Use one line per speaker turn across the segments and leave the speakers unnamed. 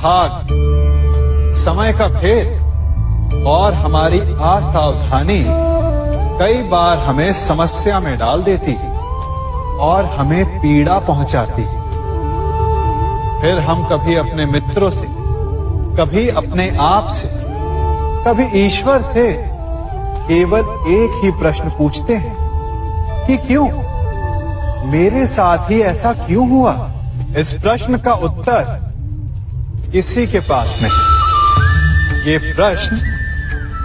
भाग, समय का भेद और हमारी असावधानी कई बार हमें समस्या में डाल देती और हमें पीड़ा पहुंचाती। फिर हम कभी अपने मित्रों से, कभी अपने आप से, कभी ईश्वर से केवल एक ही प्रश्न पूछते हैं कि क्यों, मेरे साथ ही ऐसा क्यों हुआ? इस प्रश्न का उत्तर किसी के पास नहीं। ये प्रश्न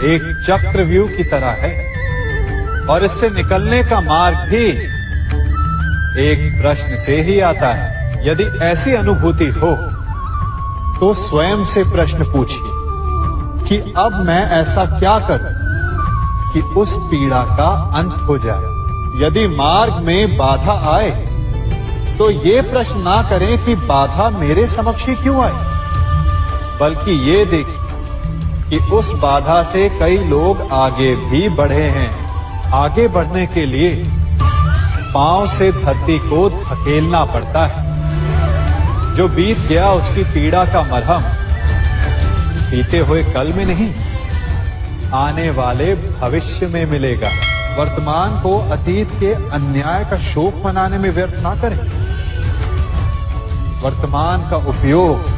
एक चक्रव्यूह की तरह है और इससे निकलने का मार्ग भी एक प्रश्न से ही आता है। यदि ऐसी अनुभूति हो तो स्वयं से प्रश्न पूछिए कि अब मैं ऐसा क्या करूं कि उस पीड़ा का अंत हो जाए। यदि मार्ग में बाधा आए तो ये प्रश्न ना करें कि बाधा मेरे समक्ष ही क्यों आई, बल्कि ये देखें कि उस बाधा से कई लोग आगे भी बढ़े हैं। आगे बढ़ने के लिए पांव से धरती को धकेलना पड़ता है। जो बीत गया उसकी पीड़ा का मरहम बीते हुए कल में नहीं, आने वाले भविष्य में मिलेगा। वर्तमान को अतीत के अन्याय का शोक मनाने में व्यर्थ ना करें। वर्तमान का उपयोग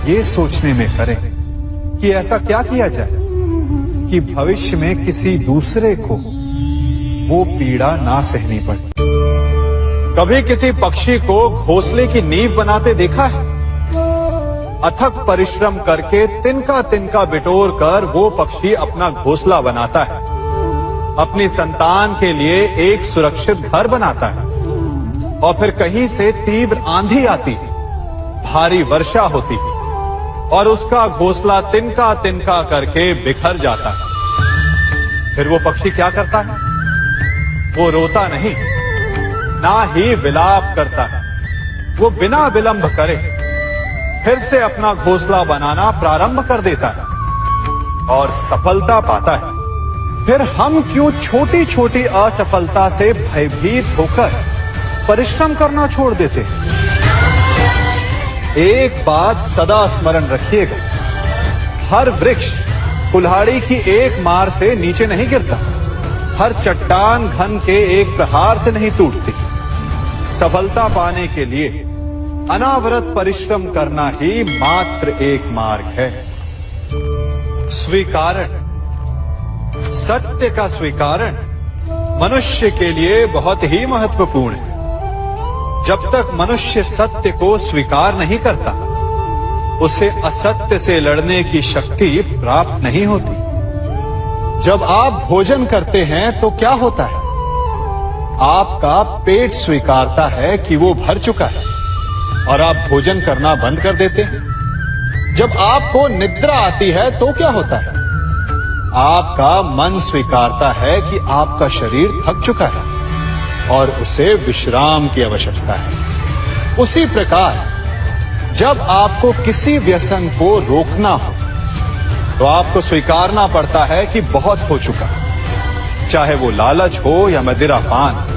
ये सोचने में करें कि ऐसा क्या किया जाए कि भविष्य में किसी दूसरे को वो पीड़ा ना सहनी पड़े। कभी किसी पक्षी को घोंसले की नींव बनाते देखा है? अथक परिश्रम करके तिनका तिनका बिटोर कर वो पक्षी अपना घोंसला बनाता है, अपनी संतान के लिए एक सुरक्षित घर बनाता है। और फिर कहीं से तीव्र आंधी आती है, भारी वर्षा होती है और उसका घोंसला तिनका तिनका करके बिखर जाता है। फिर वो पक्षी क्या करता है? वो रोता नहीं, ना ही विलाप करता है। वो बिना विलंब करे फिर से अपना घोंसला बनाना प्रारंभ कर देता है और सफलता पाता है। फिर हम क्यों छोटी छोटी असफलता से भयभीत होकर परिश्रम करना छोड़ देते हैं? एक बात सदा स्मरण रखिएगा, हर वृक्ष कुल्हाड़ी की एक मार से नीचे नहीं गिरता, हर चट्टान घन के एक प्रहार से नहीं टूटती। सफलता पाने के लिए अनावरत परिश्रम करना ही मात्र एक मार्ग है। स्वीकारण, सत्य का स्वीकारण मनुष्य के लिए बहुत ही महत्वपूर्ण है। जब तक मनुष्य सत्य को स्वीकार नहीं करता, उसे असत्य से लड़ने की शक्ति प्राप्त नहीं होती। जब आप भोजन करते हैं तो क्या होता है? आपका पेट स्वीकारता है कि वो भर चुका है और आप भोजन करना बंद कर देते हैं। जब आपको निद्रा आती है तो क्या होता है? आपका मन स्वीकारता है कि आपका शरीर थक चुका है और उसे विश्राम की आवश्यकता है। उसी प्रकार जब आपको किसी व्यसन को रोकना हो तो आपको स्वीकारना पड़ता है कि बहुत हो चुका, चाहे वो लालच हो या मदिरापान।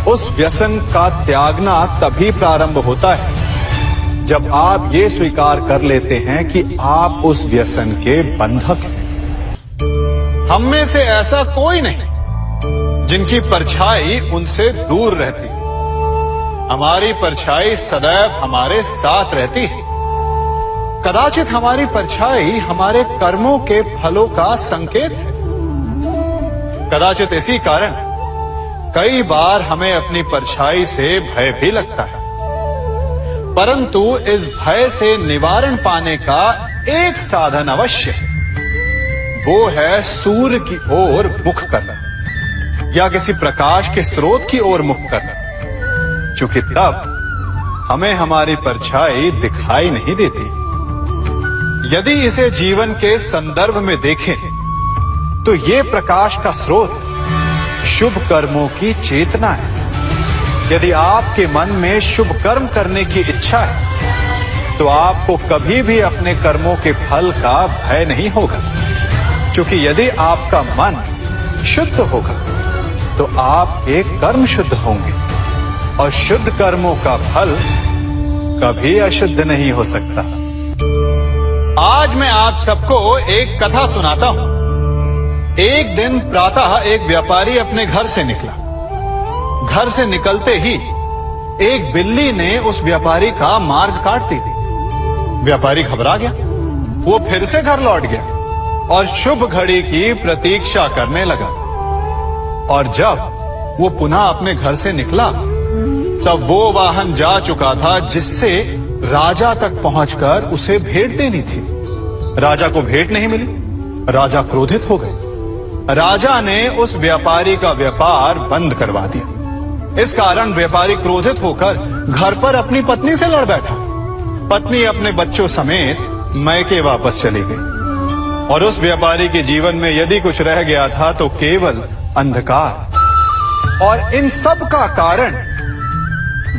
उस व्यसन का त्यागना तभी प्रारंभ होता है जब आप ये स्वीकार कर लेते हैं कि आप उस व्यसन के बंधक हैं। हम में से ऐसा कोई नहीं जिनकी परछाई उनसे दूर रहती। हमारी परछाई सदैव हमारे साथ रहती है। कदाचित हमारी परछाई हमारे कर्मों के फलों का संकेत है। कदाचित इसी कारण कई बार हमें अपनी परछाई से भय भी लगता है, परंतु इस भय से निवारण पाने का एक साधन अवश्य है। वो है सूर्य की ओर मुख करना या किसी प्रकाश के स्रोत की ओर मुख करना, क्योंकि तब हमें हमारी परछाई दिखाई नहीं देती। यदि इसे जीवन के संदर्भ में देखें तो ये प्रकाश का स्रोत शुभ कर्मों की चेतना है। यदि आपके मन में शुभ कर्म करने की इच्छा है तो आपको कभी भी अपने कर्मों के फल का भय नहीं होगा, क्योंकि यदि आपका मन शुद्ध होगा तो आपके कर्म शुद्ध होंगे और शुद्ध कर्मों का फल कभी अशुद्ध नहीं हो सकता। आज मैं आप सबको एक कथा सुनाता हूं। एक दिन प्रातः एक व्यापारी अपने घर से निकला। घर से निकलते ही एक बिल्ली ने उस व्यापारी का मार्ग काट दी। व्यापारी घबरा गया। वो फिर से घर लौट गया और शुभ घड़ी की प्रतीक्षा करने लगा। और जब वो पुनः अपने घर से निकला तब वो वाहन जा चुका था जिससे राजा तक पहुंचकर उसे भेंट देनी थी। राजा को भेंट नहीं मिली। राजा क्रोधित हो गए। राजा ने उस व्यापारी का व्यापार बंद करवा दिया। इस कारण व्यापारी क्रोधित होकर घर पर अपनी पत्नी से लड़ बैठा। पत्नी अपने बच्चों समेत मैके वापस चली गई और उस व्यापारी के जीवन में यदि कुछ रह गया था तो केवल अंधकार। और इन सब का कारण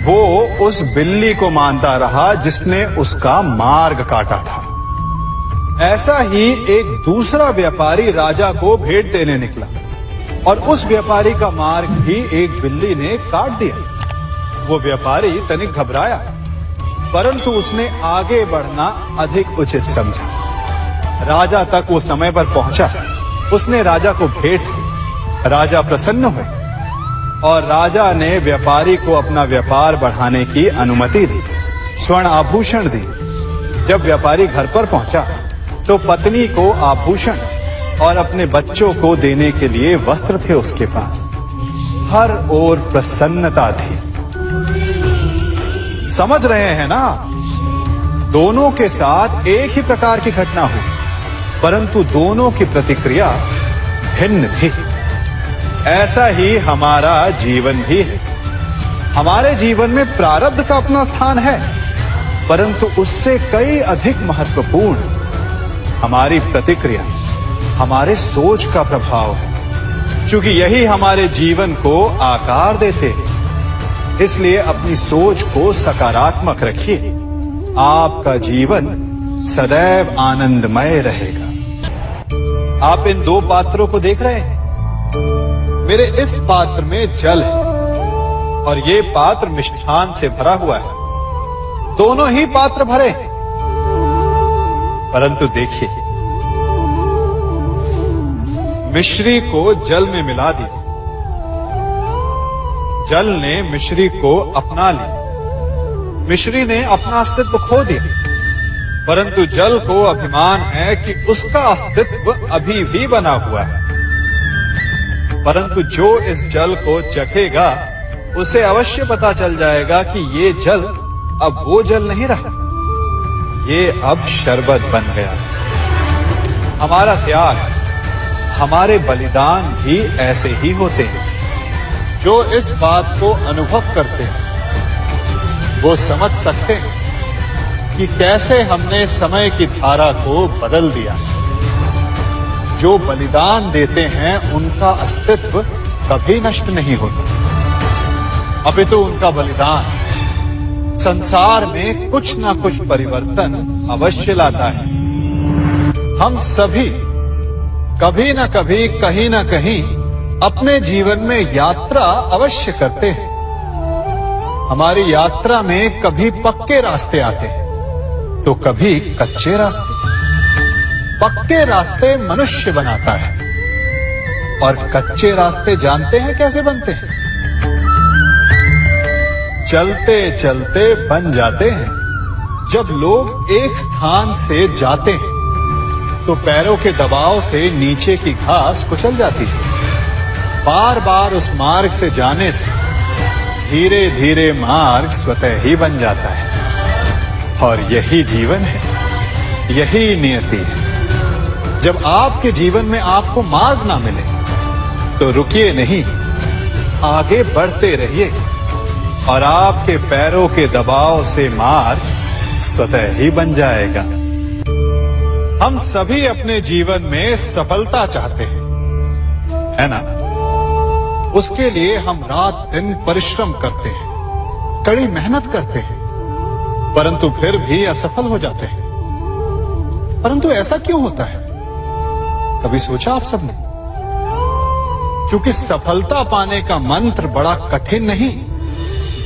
वो उस बिल्ली को मानता रहा जिसने उसका मार्ग काटा था। ऐसा ही एक दूसरा व्यापारी राजा को भेंट देने निकला और उस व्यापारी का मार्ग भी एक बिल्ली ने काट दिया। वो व्यापारी तनिक घबराया, परंतु उसने आगे बढ़ना अधिक उचित समझा। राजा तक वो समय पर पहुंचा। उसने राजा को भेंट दी। राजा प्रसन्न हुए और राजा ने व्यापारी को अपना व्यापार बढ़ाने की अनुमति दी, स्वर्ण आभूषण दी। जब व्यापारी घर पर पहुंचा तो पत्नी को आभूषण और अपने बच्चों को देने के लिए वस्त्र थे उसके पास। हर ओर प्रसन्नता थी। समझ रहे हैं ना? दोनों के साथ एक ही प्रकार की घटना हुई, परंतु दोनों की प्रतिक्रिया भिन्न थी। ऐसा ही हमारा जीवन भी है। हमारे जीवन में प्रारब्ध का अपना स्थान है, परंतु उससे कई अधिक महत्वपूर्ण हमारी प्रतिक्रिया, हमारे सोच का प्रभाव है। क्योंकि यही हमारे जीवन को आकार देते हैं। इसलिए अपनी सोच को सकारात्मक रखिए। आपका जीवन सदैव आनंदमय रहेगा। आप इन दो पात्रों को देख रहे हैं। मेरे इस पात्र में जल है और ये पात्र मिष्ठान से भरा हुआ है। दोनों ही पात्र भरे हैं, परंतु देखिए, मिश्री को जल में मिला दिया। जल ने मिश्री को अपना लिया। मिश्री ने अपना अस्तित्व खो दिया, परंतु जल को अभिमान है कि उसका अस्तित्व अभी भी बना हुआ है। परंतु जो इस जल को चखेगा उसे अवश्य पता चल जाएगा कि ये जल अब वो जल नहीं रहा, ये अब शरबत बन गया। हमारा त्याग, हमारे बलिदान भी ऐसे ही होते हैं। जो इस बात को अनुभव करते हैं वो समझ सकते हैं कि कैसे हमने समय की धारा को बदल दिया। जो बलिदान देते हैं उनका अस्तित्व कभी नष्ट नहीं होता, अपितु उनका बलिदान संसार में कुछ ना कुछ परिवर्तन अवश्य लाता है। हम सभी कभी ना कभी, कहीं ना कहीं अपने जीवन में यात्रा अवश्य करते हैं। हमारी यात्रा में कभी पक्के रास्ते आते हैं तो कभी कच्चे रास्ते। पक्के रास्ते मनुष्य बनाता है और कच्चे रास्ते जानते हैं कैसे बनते हैं? चलते चलते बन जाते हैं। जब लोग एक स्थान से जाते हैं तो पैरों के दबाव से नीचे की घास कुचल जाती है। बार बार उस मार्ग से जाने से धीरे धीरे मार्ग स्वतः ही बन जाता है। और यही जीवन है, यही नियति है। जब आपके जीवन में आपको मार्ग ना मिले तो रुकिए नहीं, आगे बढ़ते रहिए और आपके पैरों के दबाव से मार्ग स्वतः ही बन जाएगा। हम सभी अपने जीवन में सफलता चाहते हैं, है ना? उसके लिए हम रात दिन परिश्रम करते हैं, कड़ी मेहनत करते हैं, परंतु फिर भी असफल हो जाते हैं। परंतु ऐसा क्यों होता है? कभी सोचा आप सबने? क्योंकि सफलता पाने का मंत्र बड़ा कठिन नहीं,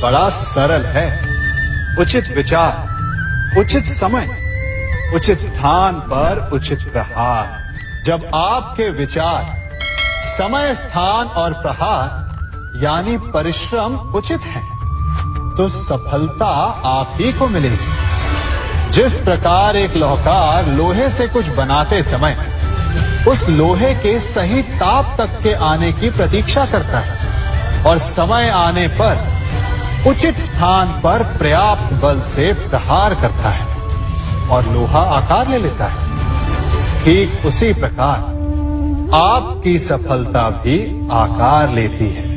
बड़ा सरल है। उचित विचार, उचित समय, उचित स्थान पर उचित प्रहार। जब आपके विचार, समय, स्थान और प्रहार यानी परिश्रम उचित है, तो सफलता आप ही को मिलेगी। जिस प्रकार एक लोहार लोहे से कुछ बनाते समय उस लोहे के सही ताप तक के आने की प्रतीक्षा करता है और समय आने पर उचित स्थान पर पर्याप्त बल से प्रहार करता है और लोहा आकार ले लेता है, ठीक उसी प्रकार आपकी सफलता भी आकार लेती है।